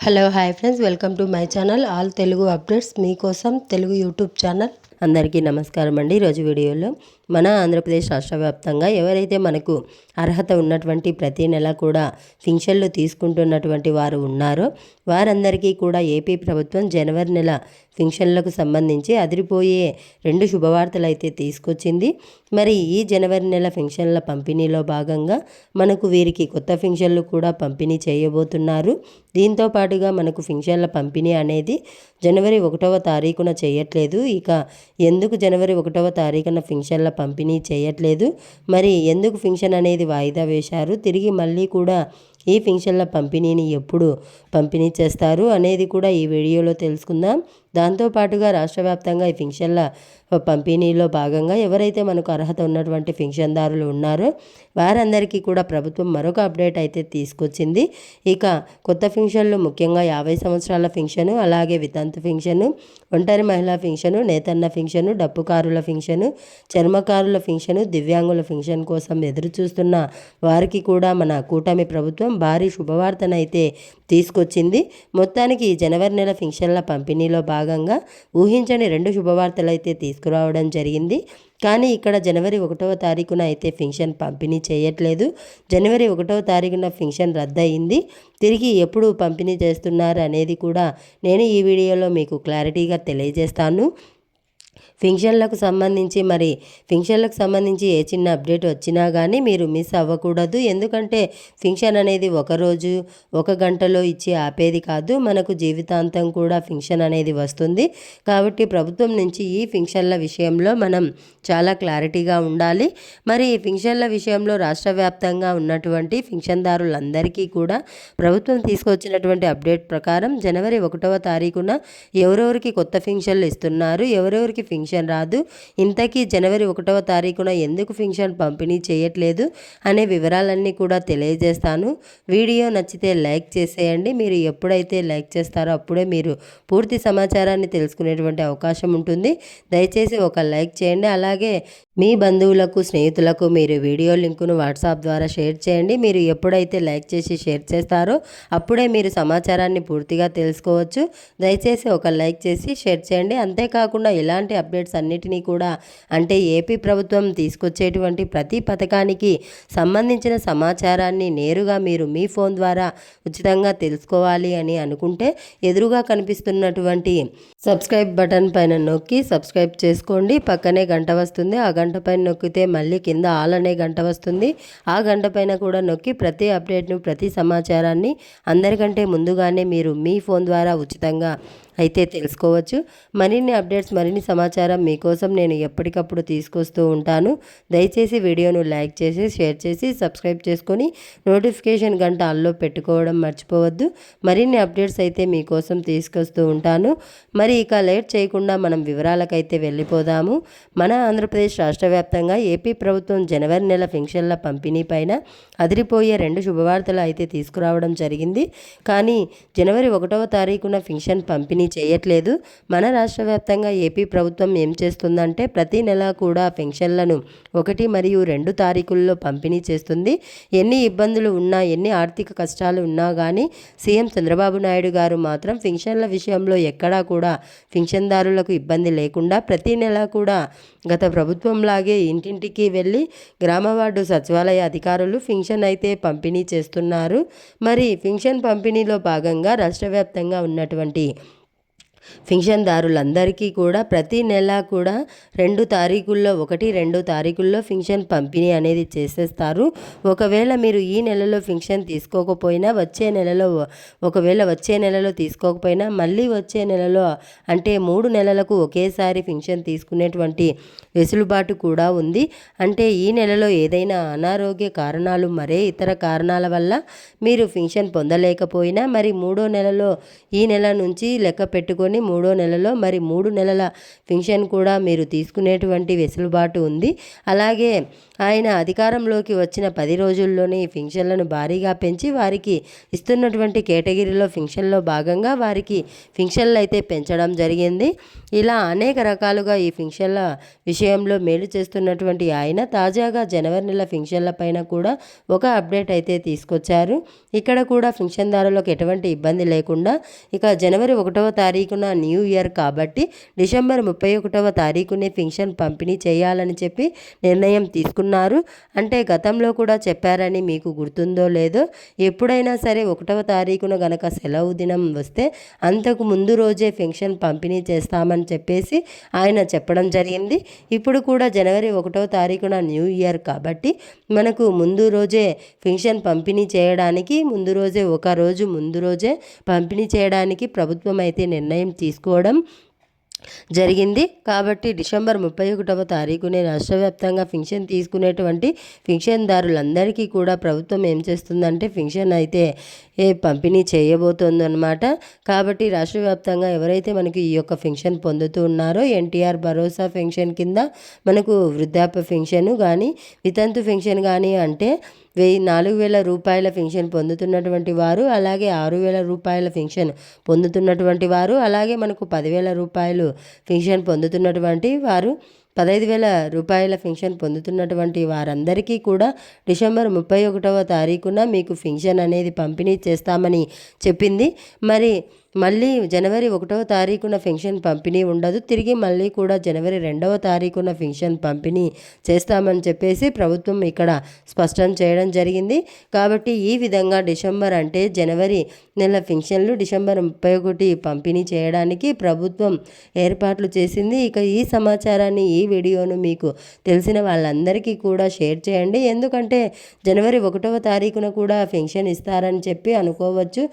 Hello hi friends, welcome to my channel all Telugu updates. మీకోసం Telugu YouTube channel. అందరికీ నమస్కారం అండి. ఈరోజు వీడియోలో మన ఆంధ్రప్రదేశ్ రాష్ట్ర వ్యాప్తంగా ఎవరైతే మనకు అర్హత ఉన్నటువంటి ప్రతి నెల కూడా పింఛన్లు తీసుకుంటున్నటువంటి వారు ఉన్నారో వారందరికీ కూడా ఏపీ ప్రభుత్వం జనవరి నెల పింఛన్లకు సంబంధించి అదిరిపోయే 2 శుభవార్తలు అయితే తీసుకొచ్చింది. మరి ఈ జనవరి నెల పింఛన్ల పంపిణీలో భాగంగా మనకు వీరికి కొత్త పింఛన్లు కూడా పంపిణీ చేయబోతున్నారు. దీంతో పాటుగా మనకు పింఛన్ల పంపిణీ అనేది జనవరి 1వ తారీఖున చేయట్లేదు. ఇక ఎందుకు జనవరి 1వ తారీఖున పింఛన్ల పంపిణీ చేయట్లేదు, మరి ఎందుకు పింఛన్ అనేది వాయిదా వేశారు, తిరిగి మళ్ళీ కూడా ఈ పింఛన్ల పంపిణీని ఎప్పుడు పంపిణీ చేస్తారు అనేది కూడా ఈ వీడియోలో తెలుసుకుందాం. దాంతోపాటుగా రాష్ట్ర వ్యాప్తంగా ఈ పింఛన్ల పంపిణీలో భాగంగా ఎవరైతే మనకు అర్హత ఉన్నటువంటి పింఛన్దారులు ఉన్నారో వారందరికీ కూడా ప్రభుత్వం మరొక అప్డేట్ అయితే తీసుకొచ్చింది. ఇక కొత్త పింఛన్లు ముఖ్యంగా 50 సంవత్సరాల పింఛను, అలాగే వితంతు పింఛను, ఒంటరి మహిళా పింఛను, నేతన్న పింఛను, డప్పుకారుల పింఛను, చర్మకారుల పింఛను, దివ్యాంగుల పింఛన్ కోసం ఎదురు చూస్తున్న వారికి కూడా మన కూటమి ప్రభుత్వం భారీ శుభవార్తనైతే తీసుకొచ్చింది. మొత్తానికి ఈ జనవరి నెల పింఛన్ల పంపిణీలో భాగంగా ఊహించని 2 శుభవార్తలు అయితే తీసుకురావడం జరిగింది. కానీ ఇక్కడ జనవరి 1వ తారీఖున అయితే పింఛన్ పంపిణీ చేయట్లేదు. జనవరి 1వ తారీఖున పింఛన్ రద్దయింది. తిరిగి ఎప్పుడు పంపిణీ చేస్తున్నారు అనేది కూడా నేను ఈ వీడియోలో మీకు క్లారిటీగా తెలియజేస్తాను. పింఛన్లకు సంబంధించి ఏ చిన్న అప్డేట్ వచ్చినా కానీ మీరు మిస్ అవ్వకూడదు. ఎందుకంటే పింఛన్ అనేది ఒకరోజు 1 గంటలో ఇచ్చి ఆపేది కాదు, మనకు జీవితాంతం కూడా పింఛన్ అనేది వస్తుంది. కాబట్టి ప్రభుత్వం నుంచి ఈ పింఛన్ల విషయంలో మనం చాలా క్లారిటీగా ఉండాలి. మరి ఈ పింఛన్ల విషయంలో రాష్ట్ర వ్యాప్తంగా ఉన్నటువంటి పింఛన్దారులందరికీ కూడా ప్రభుత్వం తీసుకొచ్చినటువంటి అప్డేట్ ప్రకారం జనవరి 1వ తారీఖున ఎవరెవరికి కొత్త పింఛన్లు ఇస్తున్నారు, ఎవరెవరికి పింఛన్ రాదు, ఇంతకీ జనవరి 1వ తారీఖున ఎందుకు పింఛన్ పంపిణీ చేయట్లేదు అనే వివరాలన్నీ కూడా తెలియజేస్తాను. వీడియో నచ్చితే లైక్ చేసేయండి. మీరు ఎప్పుడైతే లైక్ చేస్తారో అప్పుడే మీరు పూర్తి సమాచారాన్ని తెలుసుకునేటువంటి అవకాశం ఉంటుంది. దయచేసి ఒక లైక్ చేయండి. అలాగే మీ బంధువులకు, స్నేహితులకు మీరు వీడియో లింకును వాట్సాప్ ద్వారా షేర్ చేయండి. మీరు ఎప్పుడైతే లైక్ చేసి షేర్ చేస్తారో అప్పుడే మీరు సమాచారాన్ని పూర్తిగా తెలుసుకోవచ్చు. దయచేసి ఒక లైక్ చేసి షేర్ చేయండి. అంతేకాకుండా ఇలాంటి అప్డేట్స్ అన్నిటినీ కూడా అంటే ఏపీ ప్రభుత్వం తీసుకొచ్చేటువంటి ప్రతి పథకానికి సంబంధించిన సమాచారాన్ని నేరుగా మీరు మీ ఫోన్ ద్వారా ఉచితంగా తెలుసుకోవాలి అని అనుకుంటే ఎదురుగా కనిపిస్తున్నటువంటి సబ్స్క్రైబ్ బటన్ పైన నొక్కి సబ్స్క్రైబ్ చేసుకోండి. పక్కనే గంట వస్తుంది, ఆ గంట పైన నొక్కితే మళ్ళీ కింద ఆల్ అనే గంట వస్తుంది. ఆ గంట పైన కూడా నొక్కి ప్రతి అప్డేట్ను, ప్రతి సమాచారాన్ని అందరికంటే ముందుగానే మీరు మీ ఫోన్ ద్వారా ఉచితంగా అయితే తెలుసుకోవచ్చు. మరిన్ని అప్డేట్స్, మరిన్ని సమాచారం మీకోసం నేను ఎప్పటికప్పుడు తీసుకొస్తూ ఉంటాను. దయచేసి వీడియోను లైక్ చేసి షేర్ చేసి సబ్స్క్రైబ్ చేసుకొని నోటిఫికేషన్ గంట ఆన్లో పెట్టుకోవడం మర్చిపోవద్దు. మరిన్ని అప్డేట్స్ అయితే మీకోసం తీసుకొస్తూ ఉంటాను. మరి ఇక లేట్ చేయకుండా మనం వివరాలకైతే వెళ్ళిపోదాము. మన ఆంధ్రప్రదేశ్ రాష్ట్ర వ్యాప్తంగా ఏపీ ప్రభుత్వం జనవరి నెల పింఛన్ల పంపిణీ పైన అదిరిపోయే 2 శుభవార్తలు అయితే తీసుకురావడం జరిగింది. కానీ జనవరి 1వ తారీఖున పింఛన్ పంపిణీ చేయట్లేదు. మన రాష్ట్ర వ్యాప్తంగా ఏపీ ప్రభుత్వం ఏం చేస్తుందంటే ప్రతి నెల కూడా పెన్షన్లను 1 మరియు 2 తారీఖుల్లో పంపిణీ చేస్తుంది. ఎన్ని ఇబ్బందులు ఉన్నా, ఎన్ని ఆర్థిక కష్టాలు ఉన్నా కానీ సీఎం చంద్రబాబు నాయుడు గారు మాత్రం పెన్షన్ల విషయంలో ఎక్కడా కూడా పెన్షన్దారులకు ఇబ్బంది లేకుండా ప్రతి నెల కూడా గత ప్రభుత్వంలాగే ఇంటింటికి వెళ్ళి గ్రామ వార్డు సచివాలయ అధికారులు పెన్షన్ అయితే పంపిణీ చేస్తున్నారు. మరి పెన్షన్ పంపిణీలో భాగంగా రాష్ట్ర వ్యాప్తంగా ఉన్నటువంటి పింఛన్దారులందరికీ కూడా ప్రతి నెల కూడా 2 తారీఖుల్లో 1, 2 తారీఖుల్లో పింఛన్ పంపిణీ అనేది చేసేస్తారు. ఒకవేళ మీరు ఈ నెలలో పింఛన్ తీసుకోకపోయినా వచ్చే నెలలో తీసుకోకపోయినా మళ్ళీ వచ్చే నెలలో అంటే 3 నెలలకు ఒకేసారి పింఛన్ తీసుకునేటువంటి వెసులుబాటు కూడా ఉంది. అంటే ఈ నెలలో ఏదైనా అనారోగ్య కారణాలు, మరే ఇతర కారణాల వల్ల మీరు పింఛన్ పొందలేకపోయినా మరి 3వ నెలలో ఈ నెల నుంచి లెక్క పెట్టుకొని 3వ నెలలో మరి 3 నెలల పింఛన్ కూడా మీరు తీసుకునేటువంటి వెసులుబాటు ఉంది. అలాగే ఆయన అధికారంలోకి వచ్చిన 10 రోజుల్లోనే ఈ పింఛన్లను భారీగా పెంచి వారికి ఇస్తున్నటువంటి కేటగిరీలో పింఛన్లో భాగంగా వారికి పింఛన్లు అయితే పెంచడం జరిగింది. ఇలా అనేక రకాలుగా ఈ ఫింక్షన్ల విషయంలో మేలు చేస్తున్నటువంటి ఆయన తాజాగా జనవరి నెల ఫింక్షన్ల పైన కూడా ఒక అప్డేట్ అయితే తీసుకొచ్చారు. ఇక్కడ కూడా ఫింక్షన్దారులకు ఎటువంటి ఇబ్బంది లేకుండా ఇక జనవరి 1వ తారీఖున న్యూ ఇయర్ కాబట్టి డిసెంబర్ 31వ తారీఖునే ఫింక్షన్ పంపిణీ చేయాలని చెప్పి నిర్ణయం తీసుకున్నారు. అంటే గతంలో కూడా చెప్పారని మీకు గుర్తుందో లేదో, ఎప్పుడైనా సరే 1వ తారీఖున గనక సెలవు దినం వస్తే అంతకు ముందు రోజే ఫింక్షన్ పంపిణీ చేస్తామని చెప్పేసి ఆయన చెప్పడం జరిగింది. ఇప్పుడు కూడా జనవరి 1వ తారీఖున న్యూ ఇయర్ కాబట్టి మనకు ముందు రోజే ఫింక్షన్ పంపిణీ చేయడానికి ఒక రోజు ముందు రోజే పంపిణీ చేయడానికి ప్రభుత్వం అయితే నిర్ణయం తీసుకోవడం జరిగింది. కాబట్టి డిసెంబర్ 31వ తారీఖునే రాష్ట్ర వ్యాప్తంగా ఫింక్షన్ తీసుకునేటువంటి ఫింక్షన్దారులందరికీ కూడా ప్రభుత్వం ఏం చేస్తుందంటే ఫింక్షన్ అయితే పంపిణీ చేయబోతోందన్నమాట. కాబట్టి రాష్ట్ర వ్యాప్తంగా ఎవరైతే మనకి ఈ యొక్క ఫింక్షన్ పొందుతూ ఉన్నారో ఎన్టీఆర్ భరోసా ఫింక్షన్ కింద మనకు వృద్ధాప్య ఫింక్షన్ కానీ వితంతు ఫింక్షన్ కానీ అంటే 4,000 రూపాయల ఫింక్షన్ పొందుతున్నటువంటి వారు, అలాగే 6,000 రూపాయల ఫింక్షన్ పొందుతున్నటువంటి వారు, అలాగే మనకు 10,000 రూపాయలు ఫింక్షన్ పొందుతున్నటువంటి వారు, 15,000 రూపాయల ఫింక్షన్ పొందుతున్నటువంటి వారందరికీ కూడా డిసెంబర్ 31వ తారీఖున మీకు ఫింక్షన్ అనేది పంపిణీ చేస్తామని చెప్పింది. మళ్ళీ జనవరి 1వ తారీఖున ఫింక్షన్ పంపిణీ ఉండదు. తిరిగి మళ్ళీ కూడా జనవరి 2వ తారీఖున ఫింక్షన్ పంపిణీ చేస్తామని చెప్పేసి ప్రభుత్వం ఇక్కడ స్పష్టం చేయడం జరిగింది. కాబట్టి ఈ విధంగా డిసెంబర్ అంటే జనవరి నెల ఫింక్షన్లు డిసెంబర్ 31 పంపిణీ చేయడానికి ప్రభుత్వం ఏర్పాట్లు చేసింది. ఇక ఈ సమాచారాన్ని ఈ వీడియోను మీకు తెలిసిన వాళ్ళందరికీ కూడా షేర్ చేయండి. ఎందుకంటే జనవరి 1వ తారీఖున కూడా ఫింక్షన్ ఇస్తారని చెప్పి అనుకోవచ్చు,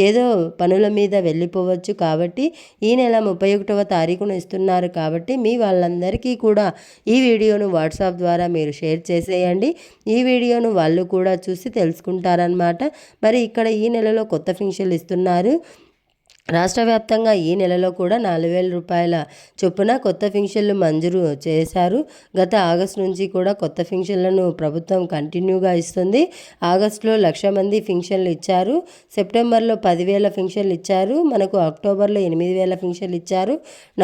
ఏదో పనుల మీద వెళ్ళిపోవచ్చు. కాబట్టి ఈ నెల 31వ తారీఖున ఇస్తున్నారు కాబట్టి మీ వాళ్ళందరికీ కూడా ఈ వీడియోను వాట్సాప్ ద్వారా మీరు షేర్ చేసేయండి. ఈ వీడియోను వాళ్ళు కూడా చూసి తెలుసుకుంటారనమాట. మరి ఇక్కడ ఈ నెలలో కొత్త ఫింక్షన్లు ఇస్తున్నారు. రాష్ట్ర వ్యాప్తంగా ఈ నెలలో కూడా 4,000 రూపాయల చొప్పున కొత్త ఫింక్షన్లు మంజూరు చేశారు. గత ఆగస్టు నుంచి కూడా కొత్త ఫింక్షన్లను ప్రభుత్వం కంటిన్యూగా ఇస్తుంది. ఆగస్టులో 1,00,000 మంది ఫింక్షన్లు ఇచ్చారు. సెప్టెంబర్లో 10,000 ఫింక్షన్లు ఇచ్చారు. మనకు అక్టోబర్లో 8,000 ఫింక్షన్లు ఇచ్చారు.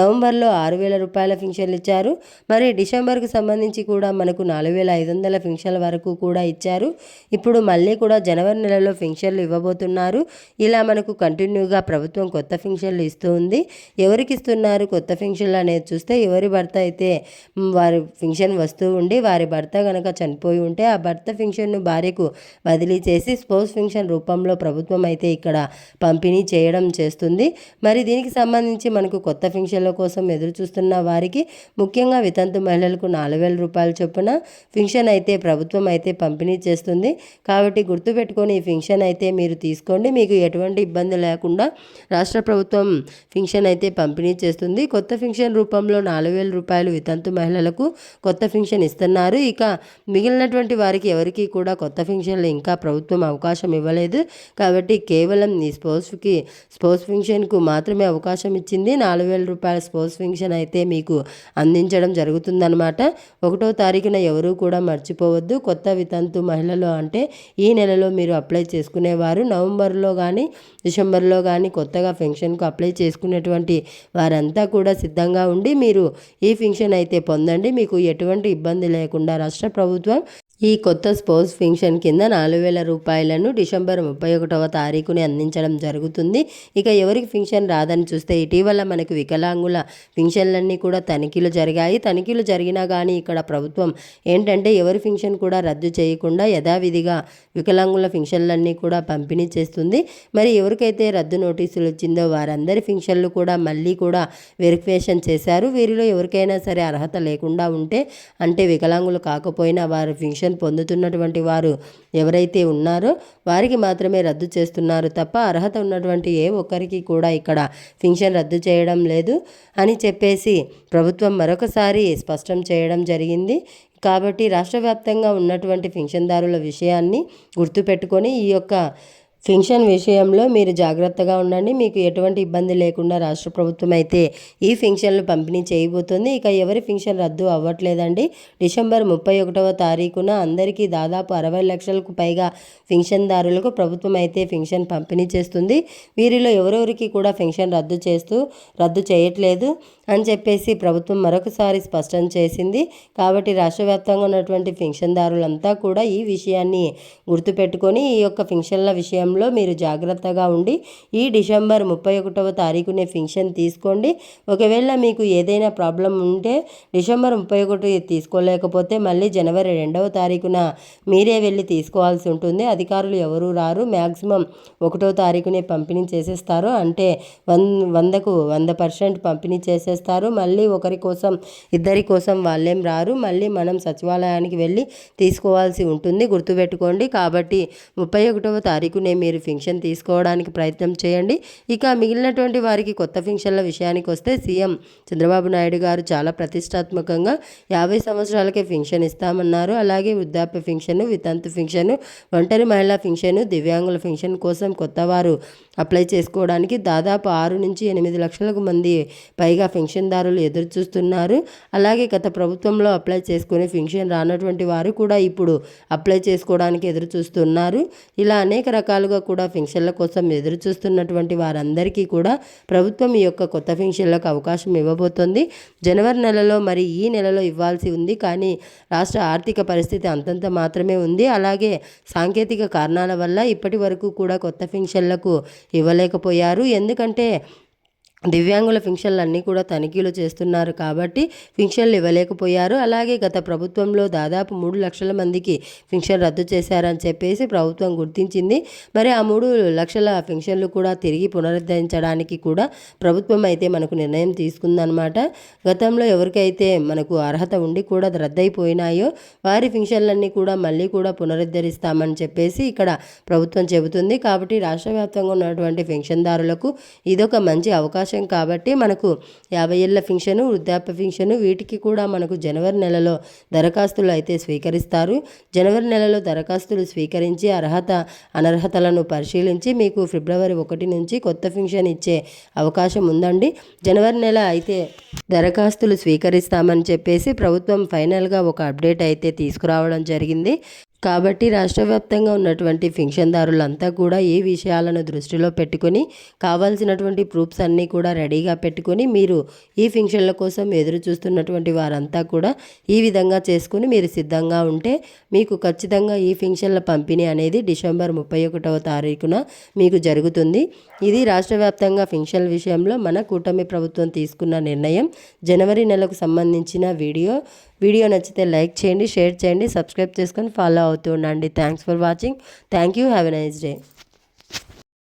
నవంబర్లో 6,000 రూపాయల ఫింక్షన్లు ఇచ్చారు. మరి డిసెంబర్కి సంబంధించి కూడా మనకు 4,500 ఫింక్షన్ల వరకు కూడా ఇచ్చారు. ఇప్పుడు మళ్ళీ కూడా జనవరి నెలలో ఫింక్షన్లు ఇవ్వబోతున్నారు. ఇలా మనకు కంటిన్యూగా ప్రభుత్వం కొత్త ఫింక్షన్లు ఇస్తూ ఉంది. ఎవరికి ఇస్తున్నారు కొత్త ఫింక్షన్లు అనేది చూస్తే, ఎవరి భర్త అయితే వారి ఫింక్షన్ వస్తూ ఉండి వారి భర్త కనుక చనిపోయి ఉంటే ఆ భర్త ఫింక్షన్ను భార్యకు బదిలీ చేసి స్పౌస్ ఫింక్షన్ రూపంలో ప్రభుత్వం అయితే ఇక్కడ పంపిణీ చేస్తుంది. మరి దీనికి సంబంధించి మనకు కొత్త ఫింక్షన్ల కోసం ఎదురు చూస్తున్న వారికి, ముఖ్యంగా వితంతు మహిళలకు 4,000 రూపాయల చొప్పున ఫింక్షన్ అయితే ప్రభుత్వం అయితే పంపిణీ చేస్తుంది. కాబట్టి గుర్తుపెట్టుకొని ఈ ఫింక్షన్ అయితే మీరు తీసుకోండి. మీకు ఎటువంటి ఇబ్బంది లేకుండా రాష్ట్ర ప్రభుత్వం ఫింక్షన్ అయితే పంపిణీ చేస్తుంది. కొత్త ఫింక్షన్ రూపంలో 4,000 రూపాయలు వితంతు మహిళలకు కొత్త ఫింక్షన్ ఇస్తున్నారు. ఇక మిగిలినటువంటి వారికి ఎవరికి కూడా కొత్త ఫింక్షన్లు ఇంకా ప్రభుత్వం అవకాశం ఇవ్వలేదు. కాబట్టి కేవలం ఈ స్పౌస్ ఫింక్షన్కు మాత్రమే అవకాశం ఇచ్చింది. 4,000 రూపాయల స్పౌస్ ఫింక్షన్ అయితే మీకు అందించడం జరుగుతుందన్నమాట. 1వ తారీఖున ఎవరూ కూడా మర్చిపోవద్దు. కొత్త వితంతు మహిళలు అంటే ఈ నెలలో మీరు అప్లై చేసుకునేవారు నవంబర్లో కానీ డిసెంబర్లో కానీ కొత్తగా ఫింక్షన్కు అప్లై చేసుకునేటువంటి వారంతా కూడా సిద్ధంగా ఉండి మీరు ఈ ఫింక్షన్ అయితే పొందండి. మీకు ఎటువంటి ఇబ్బంది లేకుండా రాష్ట్ర ప్రభుత్వం ఈ కొత్త స్పౌస్ ఫింక్షన్ కింద 4,000 రూపాయలను డిసెంబర్ 31వ తారీఖుని అందించడం జరుగుతుంది. ఇక ఎవరికి ఫింక్షన్ రాదని చూస్తే, ఇటీవల మనకు వికలాంగుల ఫింక్షన్లన్నీ కూడా తనిఖీలు జరిగాయి. తనిఖీలు జరిగినా కానీ ఇక్కడ ప్రభుత్వం ఏంటంటే ఎవరి ఫింక్షన్ కూడా రద్దు చేయకుండా యథావిధిగా వికలాంగుల ఫింక్షన్లన్నీ కూడా పంపిణీ చేస్తుంది. మరి ఎవరికైతే రద్దు నోటీసులు ఇచ్చిందో వారందరి ఫింక్షన్లు కూడా మళ్ళీ కూడా వెరిఫికేషన్ చేశారు. వీరిలో ఎవరికైనా సరే అర్హత లేకుండా ఉంటే, అంటే వికలాంగులు కాకపోయినా వారి ఫింక్షన్ పొందుతున్నటువంటి వారు ఎవరైతే ఉన్నారో వారికి మాత్రమే రద్దు చేస్తున్నారు తప్ప అర్హత ఉన్నటువంటి ఏ ఒక్కరికి కూడా ఇక్కడ ఫింక్షన్ రద్దు చేయడం లేదు అని చెప్పేసి ప్రభుత్వం మరొకసారి స్పష్టం చేయడం జరిగింది. కాబట్టి రాష్ట్ర వ్యాప్తంగా ఉన్నటువంటి ఫింక్షన్దారుల విషయాన్ని గుర్తుపెట్టుకొని ఈ యొక్క పెన్షన్ విషయంలో మీరు జాగ్రత్తగా ఉండండి. మీకు ఎటువంటి ఇబ్బంది లేకుండా రాష్ట్ర ప్రభుత్వం అయితే ఈ పెన్షన్లు పంపిణీ చేయబోతుంది. ఇక ఎవరి పెన్షన్ రద్దు అవ్వట్లేదండి. డిసెంబర్ 31వ తారీఖున అందరికీ దాదాపు 60 లక్షలకు పైగా పెన్షన్దారులకు ప్రభుత్వం అయితే పెన్షన్ పంపిణీ చేస్తుంది. వీరిలో ఎవరెవరికి కూడా పెన్షన్ రద్దు చేయట్లేదు అని చెప్పేసి ప్రభుత్వం మరొకసారి స్పష్టం చేసింది. కాబట్టి రాష్ట్ర వ్యాప్తంగా ఉన్నటువంటి పెన్షన్దారులంతా కూడా ఈ విషయాన్ని గుర్తుపెట్టుకొని ఈ యొక్క పెన్షన్ల విషయంలో మీరు జాగ్రత్తగా ఉండి ఈ డిసెంబర్ 31వ తారీఖునే పెన్షన్ తీసుకోండి. ఒకవేళ మీకు ఏదైనా ప్రాబ్లం ఉంటే డిసెంబర్ 31 తీసుకోలేకపోతే మళ్ళీ జనవరి 2వ తారీఖున మీరే వెళ్ళి తీసుకోవాల్సి ఉంటుంది. అధికారులు ఎవరు రారు, మ్యాక్సిమం 1వ తారీఖునే పంపిణీ చేసేస్తారు. అంటే 100% పంపిణీ చేసేస్తారు. మళ్ళీ ఒకరి కోసం ఇద్దరి కోసం వాళ్ళేం రారు. మళ్ళీ మనం సచివాలయానికి వెళ్ళి తీసుకోవాల్సి ఉంటుంది, గుర్తుపెట్టుకోండి. కాబట్టి 31వ తారీఖునే మీరు పెన్షన్ తీసుకోవడానికి ప్రయత్నం చేయండి. ఇక మిగిలినటువంటి వారికి కొత్త పెన్షన్ల విషయానికి వస్తే సీఎం చంద్రబాబు నాయుడు గారు చాలా ప్రతిష్టాత్మకంగా 50 సంవత్సరాలకే పెన్షన్ ఇస్తామన్నారు. అలాగే వృద్ధాప్య పెన్షన్, వితంతు పెన్షన్, ఒంటరి మహిళా పెన్షన్, దివ్యాంగుల పెన్షన్ కోసం కొత్త వారు అప్లై చేసుకోవడానికి దాదాపు 6 నుంచి 8 లక్షలకు మంది పైగా పెన్షన్దారులు ఎదురు చూస్తున్నారు. అలాగే గత ప్రభుత్వంలో అప్లై చేసుకుని పెన్షన్ రానటువంటి వారు కూడా ఇప్పుడు అప్లై చేసుకోవడానికి ఎదురు చూస్తున్నారు. ఇలా అనేక రకాలుగా కూడా పెన్షన్ల కోసం ఎదురు చూస్తున్నటువంటి వారందరికీ కూడా ప్రభుత్వం ఈ యొక్క కొత్త పెన్షన్లకు అవకాశం ఇవ్వబోతోంది. జనవరి నెలలో మరి ఈ నెలలో ఇవ్వాల్సి ఉంది. కానీ రాష్ట్ర ఆర్థిక పరిస్థితి అంతంత మాత్రమే ఉంది. అలాగే సాంకేతిక కారణాల వల్ల ఇప్పటి వరకు కూడా కొత్త పెన్షన్లకు ఇవ్వలేకపోయారు. ఎందుకంటే దివ్యాంగుల పెన్షన్లు అన్నీ కూడా తనిఖీలు చేస్తున్నారు కాబట్టి పెన్షన్లు ఇవ్వలేకపోయారు. అలాగే గత ప్రభుత్వంలో దాదాపు 3 లక్షల మందికి పెన్షన్ రద్దు చేశారని చెప్పేసి ప్రభుత్వం గుర్తించింది. మరి ఆ 3 లక్షల పెన్షన్లు కూడా తిరిగి పునరుద్ధరించడానికి కూడా ప్రభుత్వం అయితే మనకు నిర్ణయం తీసుకుందనమాట. గతంలో ఎవరికైతే మనకు అర్హత ఉండి కూడా రద్దయిపోయినాయో వారి పెన్షన్లన్నీ కూడా మళ్ళీ కూడా పునరుద్ధరిస్తామని చెప్పేసి ఇక్కడ ప్రభుత్వం చెబుతుంది. కాబట్టి రాష్ట్ర వ్యాప్తంగా ఉన్నటువంటి పెన్షన్దారులకు ఇదొక మంచి అవకాశం. కాబట్టి మనకు 50 ఏళ్ల పెన్షన్, వృద్ధాప్య పెన్షన్ వీటికి కూడా మనకు జనవరి నెలలో దరఖాస్తులు అయితే స్వీకరిస్తారు. జనవరి నెలలో దరఖాస్తులు స్వీకరించి అనర్హతలను పరిశీలించి మీకు ఫిబ్రవరి 1 నుంచి కొత్త పెన్షన్ ఇచ్చే అవకాశం ఉందండి. జనవరి నెల అయితే దరఖాస్తులు స్వీకరిస్తామని చెప్పేసి ప్రభుత్వం ఫైనల్గా ఒక అప్డేట్ అయితే తీసుకురావడం జరిగింది. కాబట్టి రాష్ట్ర వ్యాప్తంగా ఉన్నటువంటి పెన్షన్దారులంతా కూడా ఈ విషయాలను దృష్టిలో పెట్టుకొని కావాల్సినటువంటి ప్రూఫ్స్ అన్నీ కూడా రెడీగా పెట్టుకొని మీరు ఈ పెన్షన్ల కోసం ఎదురు చూస్తున్నటువంటి వారంతా కూడా ఈ విధంగా చేసుకుని మీరు సిద్ధంగా ఉంటే మీకు ఖచ్చితంగా ఈ పెన్షన్ల పంపిణీ అనేది డిసెంబర్ 31వ తారీఖున మీకు జరుగుతుంది. ఇది రాష్ట్ర వ్యాప్తంగా పెన్షన్ల విషయంలో మన కూటమి ప్రభుత్వం తీసుకున్న నిర్ణయం. జనవరి నెలకు సంబంధించిన వీడియో నచ్చితే లైక్ చేయండి, షేర్ చేయండి, సబ్స్క్రైబ్ చేసుకొని ఫాలో అవుతూ ఉండండి. Thanks for watching. Thank you. Have a nice day.